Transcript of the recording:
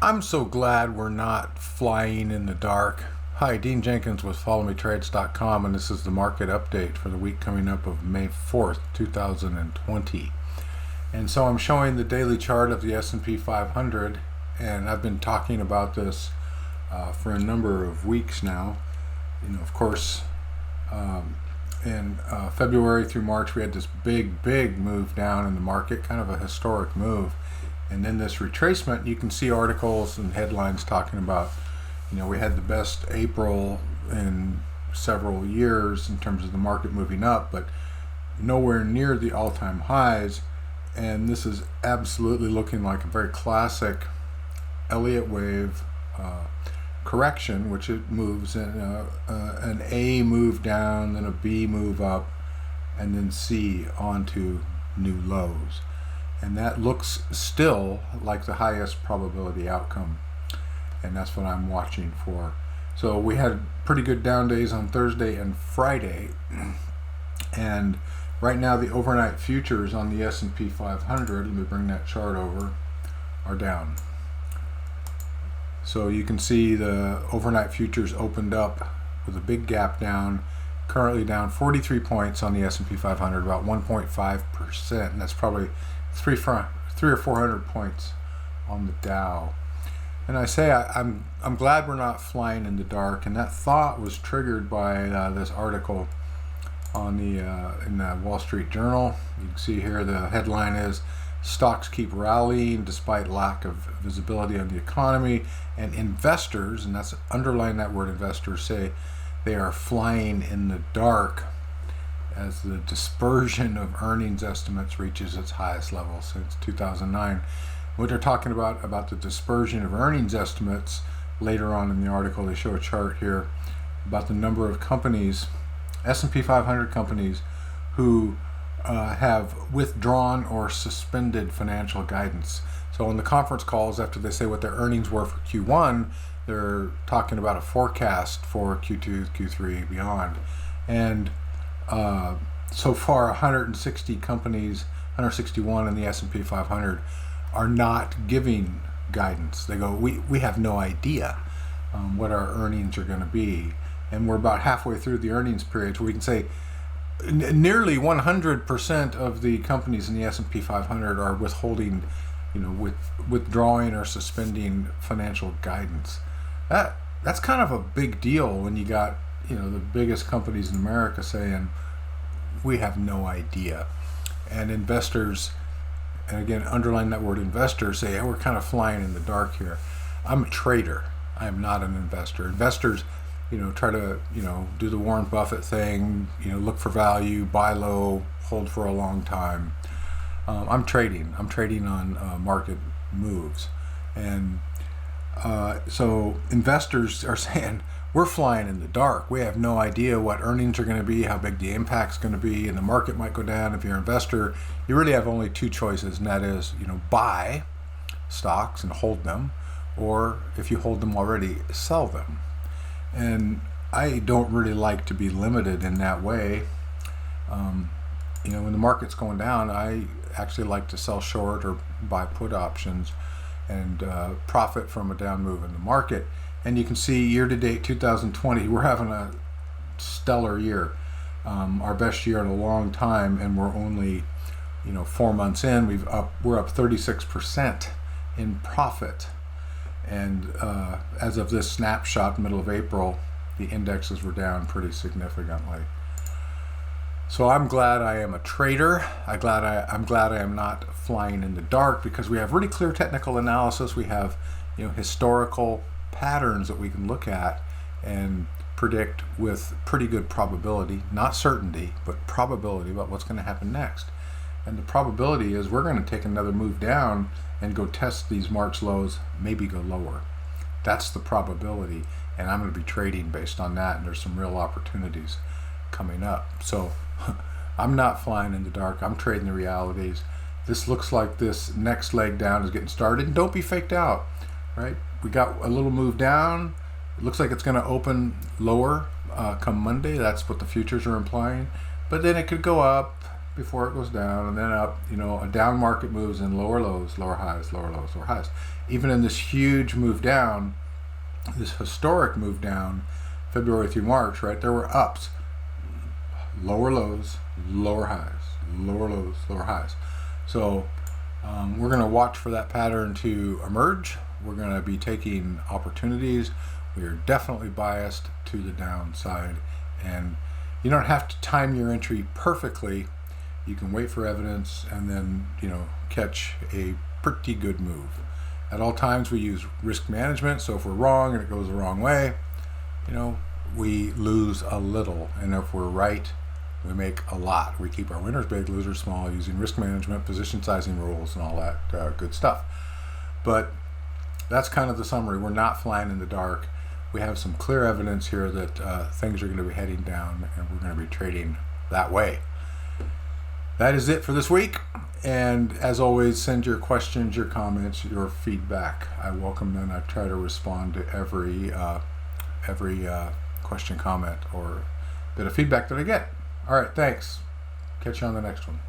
I'm so glad we're not flying in the dark. Hi, Dean Jenkins with FollowMeTrades.com, and this is the market update for the week coming up of May 4th, 2020. And so I'm showing the daily chart of the S&P 500, and I've been talking about this for a number of weeks now. Of course, in February through March, we had this big move down in the market, kind of a historic move. And then this retracement, you can see articles and headlines talking about, we had the best April in several years in terms of the market moving up, but nowhere near the all-time highs. And this is absolutely looking like a very classic Elliott wave correction, which it moves in an A move down, then a B move up, and then C onto new lows. And that looks still like the highest probability outcome. And that's what I'm watching for. So we had pretty good down days on Thursday and Friday. And right now the overnight futures on the S&P 500, let me bring that chart over, are down. So you can see the overnight futures opened up with a big gap down, currently down 43 points on the S&P 500, about 1.5%. And that's probably 300 or 400 points on the Dow. And I say I'm glad we're not flying in the dark, and that thought was triggered by this article on in the Wall Street Journal. You can see here the headline is "Stocks Keep Rallying Despite Lack of Visibility on the Economy," and investors, and that's underline that word investors, say they are flying in the dark as the dispersion of earnings estimates reaches its highest level since 2009. What they're talking about the dispersion of earnings estimates, later on in the article, they show a chart here about the number of companies, S&P 500 companies, who have withdrawn or suspended financial guidance. So on the conference calls, after they say what their earnings were for Q1, they're talking about a forecast for Q2, Q3, beyond. And so far 160 companies, 161 in the S&P 500, are not giving guidance. They go, we have no idea what our earnings are going to be. And we're about halfway through the earnings period, so we can say nearly 100% of the companies in the S&P 500 are withholding, withdrawing or suspending financial guidance. That's kind of a big deal when you got the biggest companies in America saying we have no idea. And investors, and again underline that word investors, say, hey, we're kind of flying in the dark here. I'm a trader. I am not an investor. Investors try to do the Warren Buffett thing, look for value, buy low, hold for a long time. I'm trading on market moves. And so investors are saying we're flying in the dark. We have no idea what earnings are going to be, how big the impact's going to be, and the market might go down. If you're an investor, you really have only two choices, and that is, buy stocks and hold them, or if you hold them already, sell them. And I don't really like to be limited in that way. When the market's going down, I actually like to sell short or buy put options and profit from a down move in the market. And you can see year-to-date 2020, we're having a stellar year, our best year in a long time, and we're only 4 months in. We're up 36% in profit. And as of this snapshot, middle of April, the indexes were down pretty significantly. So I'm glad I am a trader. I'm glad I am not flying in the dark, because we have really clear technical analysis. We have historical patterns that we can look at and predict with pretty good probability, not certainty, but probability about what's going to happen next. And the probability is we're going to take another move down and go test these March lows, maybe go lower. That's the probability, and I'm going to be trading based on that, and there's some real opportunities coming up. So I'm not flying in the dark. I'm trading the realities. This looks like this next leg down is getting started, and don't be faked out, right? We got a little move down, It looks like it's going to open lower come Monday. That's what the futures are implying. But then it could go up before it goes down, and then up. A down market moves in lower lows, lower highs, lower lows, lower highs. Even in this huge move down, this historic move down, February through March, right, there were ups, lower lows, lower highs, lower lows, lower highs. So we're going to watch for that pattern to emerge. We're going to be taking opportunities. We are definitely biased to the downside, and you don't have to time your entry perfectly. You can wait for evidence and then catch a pretty good move. At all times we use risk management, so if we're wrong and it goes the wrong way, we lose a little, and if we're right, we make a lot. We keep our winners big, losers small, using risk management, position sizing rules, and all that good stuff. But that's kind of the summary. We're not flying in the dark. We have some clear evidence here that things are going to be heading down, and we're going to be trading that way. That is it for this week. And as always, send your questions, your comments, your feedback. I welcome them. I try to respond to every question, comment, or bit of feedback that I get. All right, thanks. Catch you on the next one.